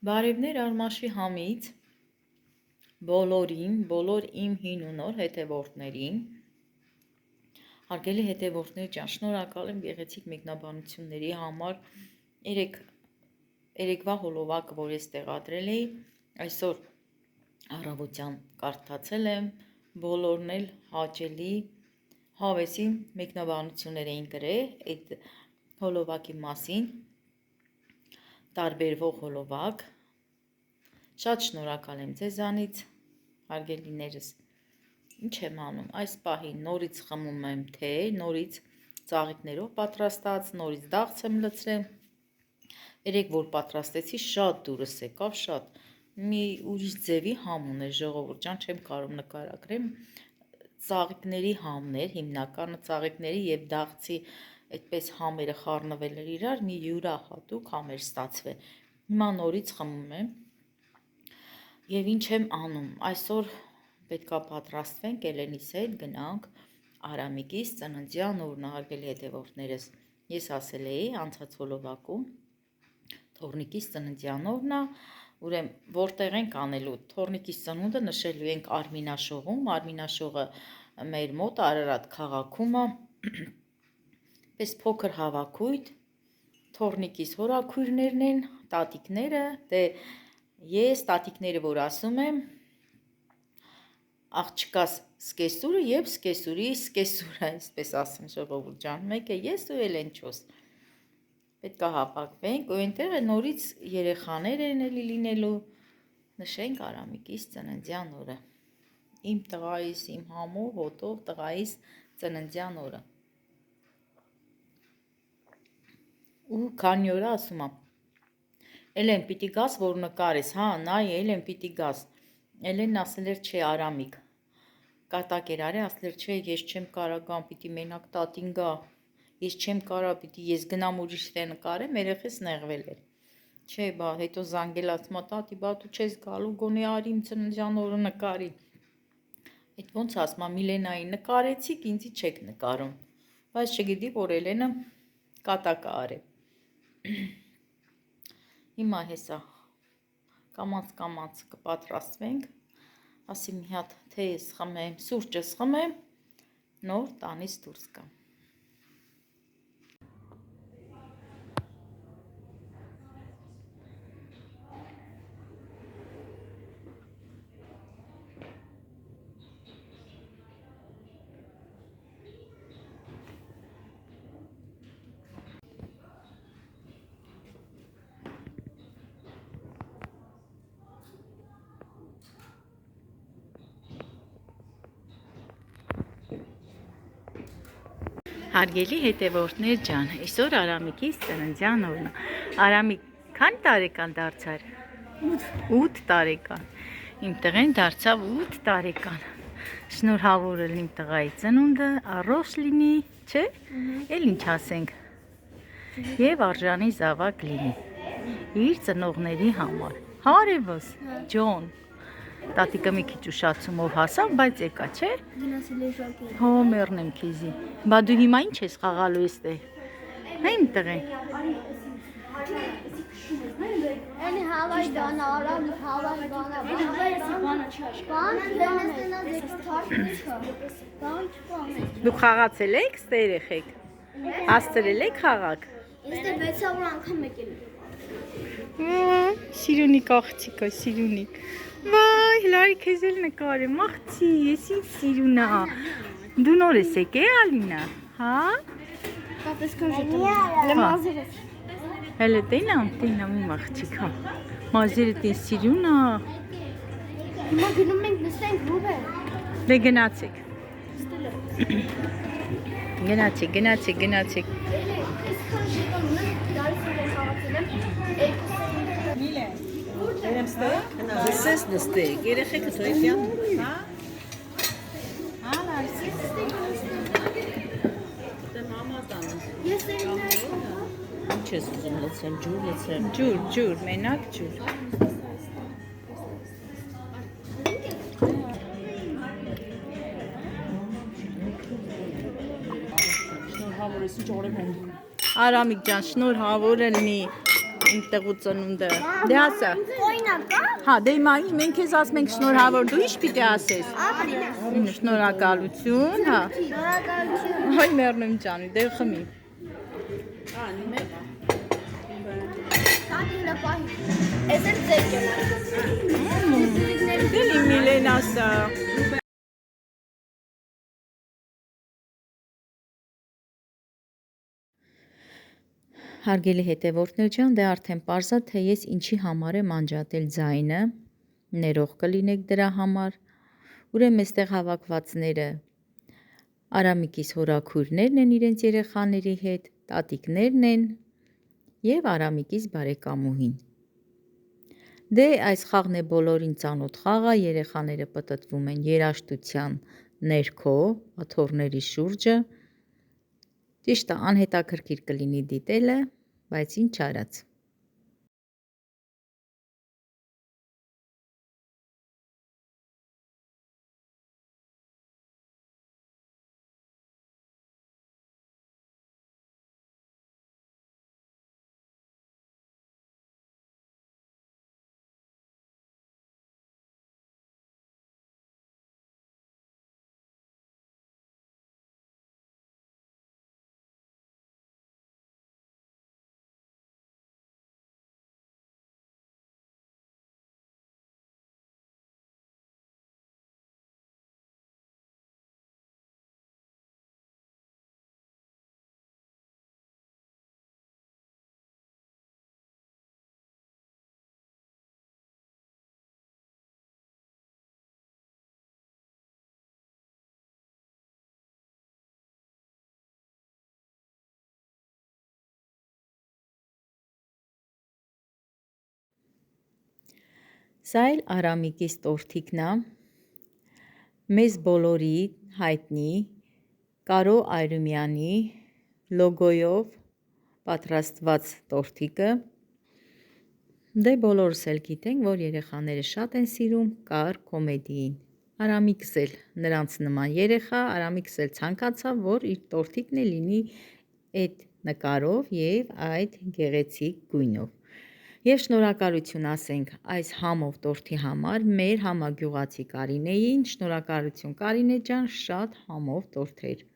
Բարևներ Արմաշի համից բոլորին, բոլոր իմ հին ու նոր հետևորդներին, հարգելի հետևորդներ ջան, շնորհակալ եմ գեղեցիկ մեկնաբանությունների համար, երեկվա հոլովակը, որ ես տեղադրել էի, այսօր առավոտյան կարդացել եմ, բոլորն էլ հաճելի հավեսի մեկնաբանություններ էին գրել այդ հոլովակի մասին, տարբերվող հոլովակ, շատ շնորհակալ եմ ձեզանից, հարգելիներս, ինչ եմ անում, այս պահին նորից խմում եմ թե, նորից ծաղիկներով պատրաստած, նորից դաղց եմ լցրել, երեք որ պատրաստեցի, շատ դուրս եկավ, շատ, մի ուրիշ ձևի համ ուներ, ժողովուրդ ջան, չեմ կարող նկարագրեմ, ծաղիկների համներ, հիմնականը ծաղիկների և դաղցի այդպես համերը խառնվել էր իրար, մի յուրահատուկ համ էր ստացվել, հիմա նորից խմում եմ և ինչ եմ անում, այսօր պետքա պատրաստվենք Էլենիս հետ, գնանք Արամիկիս ծննդյան օրն, հարգելի հետևորդներս, ես ասել էի անցած հոլովակում, Թորնիկիս ծննդյան օրն է, ուրեմն որտեղ ենք անելու, Թորնիկիս ծնունդը նշելու ենք Արմինաշողում, Արմինաշողը մեր մոտ Արարատ քաղաքում է, պես փոքր հավաքույթ, Թորնիկիս հորաքույրներն են, տատիկները, դե ես տատիկները որ ասում եմ, աղջկաս սկեսուրը և սկեսուրի սկեսուրը, այսպես ասեմ ժողովուրդ ջան, մեկը ես ու էլ ընչոս, պետք է հապակվենք, ու այնտեղ է նորից երեխաներ են էլի լինելու, նշենք Արամիկիս ծննդյան օրը, իմ տղայիս, իմ համով, հոտով տղայիս ծննդյան օրը, ու քանի օր ասում եմ, Էլեն պիտի գաս, որ նկարես, հա, նայ, Էլեն պիտի գաս, Էլենն ասել էր չէ Արամիկ, կատակ էր արի, ասել էր չէ, ես չեմ կարա գամ, պիտի մենակ տատին գա, ես չեմ կարա, պիտի ես գնամ ուրիշ տեղ նկարեմ, երեխես նեղվել էր, չէ, բա, հետո զանգել ասում տատի, բա դու չես գալու, գոնե արի իմ ծննդյան օրը նկարի, այդ ոնց ասում, Միլենայի նկարեցիք, ինձի չեք նկարում, բայց չգիտի, որ Էլենը կատակը արե, հիմա հեսա կամաց կպատրաստվենք, ասի մի հատ թեյս խմեմ, սուրճս խմեմ, նոր տանից դուրս գամ։ Հարգելի հետևորդներ ջան, այսօր Արամիկիս ծննդյան օրն է, Արամիկ քանի տարեկան դարձար, 8 տարեկան, իմ տղեն դարձավ 8 տարեկան, շնորհավոր եմ իմ տղայի ծնունդը, առողջ լինի, չէ, էլ ինչ ասենք, և արժանի զավակ լինի, իր ծնողների համար, հարևս, ջոն, տատիկը մի քիչ ուշացումով հասավ, բայց եկա, չէ, հո մերնեմ քեզի, բա դու հիմա ինչ ես խաղալու եստեղ, հա իմ տղեն, դուք խաղացել եք ստե երեխեք, հաստրել եք խաղակ, սիրունիկ աղջիկա, սիրունիկ, վայ, հլարի քեզ էլ նկարեմ, աղջի, ես ինձ սիրունա, դու նոր ես եկե Ալինա, հա? Հելը տենամ իմ աղջիկա, մազերը տեն սիրունա, հիմա գնում ենք նստենք ռուբը, դե գնացեք, Դեսես նստեք, երեխեքը թոյթյան, հա? Հալար, դեմ համատանը, ինչ ես ուզում լցեմ, ջուր լցեմ, ջուր, մենակ ջուր, շնորհավոր ես ինչ օրեմ եմ, Արամիկ ջան, շնորհավոր լինի, այնտեղու ծնունդը։ Դե ասա։ Հա, դե հիմա մենք քեզ ասում ենք շնորհավոր, դու ի՞նչ պիտի ասես։ Շնորհակալություն, հա։ Հայ մեռնեմ ջանի, դե խմի։ Ես էլ ձեր կենա։ Դե Միլեն ասա։ Հարգելի հետևորդներ ջան, դե արդեն պարզա թե ես ինչի համար եմ անջատել ձայնը, ներող կլինեք դրա համար, ուրեմն այստեղ հավաքվածները Արամիկիս հորաքույրներն են իրենց երեխաների հետ, տատիկներն են և Արամիկիս բարեկամուհին։ Դե այս խաղն է բոլորին ծանոթ խաղը, երեխաները պտտվում են երաժշտության ներքո, աթոռների շուրջը, ճիշտ է, անհետաքրքիր կլինի դիտելը, բայց ինչ արած։ Սա էլ Արամիկիս տորթիկն է, մեզ բոլորի հայտնի Կարո Այրումյանի լոգոյով պատրաստված տորթիկը, դե բոլորս էլ գիտենք, որ երեխաները շատ են սիրում կար կոմեդիին, Արամիկս էլ նրանց նման երեխա, Արամիկս էլ ցանկացավ, որ իր տորթիկն էլ լինի այդ նկարով և այդ գեղեցիկ գույնով։ Եվ շնորհակալություն ասենք այս համով տորթի համար մեր համագյուղացի Կարինեին, շնորհակալություն Կարինե ջան, շատ համով տորթեր։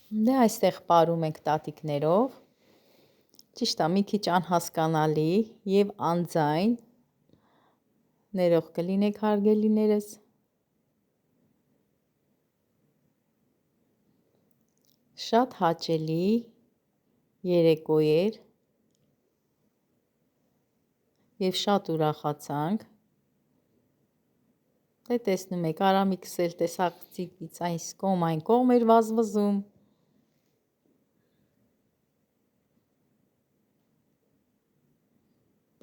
Դե այստեղ պարում ենք տատիկներով, ճիշտ է, մի քիչ անհասկանալի և անձայն, ներող կլինեք հարգելիներս, շատ հաճելի երեկո էր և շատ ուրախացանք, դե տեսնում եք Արամիկս էլ տեսախցիկից այս կողմ էր վազվզում,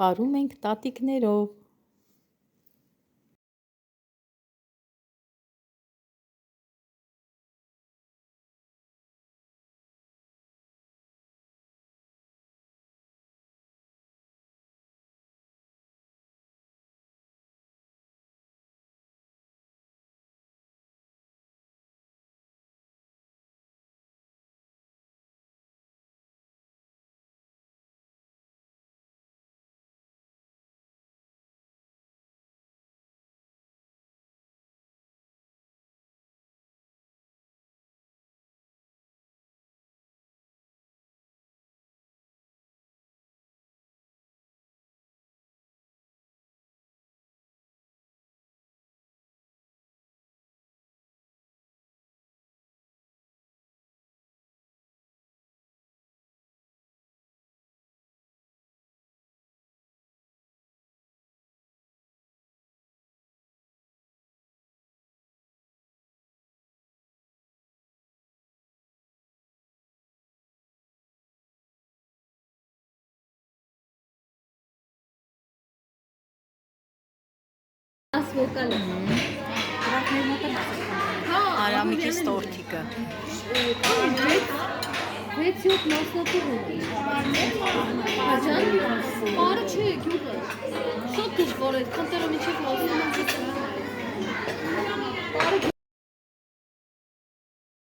պարում ենք տատիկներով։ վոկալ եմ։ Դրանքներ մոտը Հա, Արամիկի ստորթիկը։ 6-7 մասնատուր ունի։ Աջան, բարը չէ, գյուղը։ Շատ դժվար է, քանտերով միջև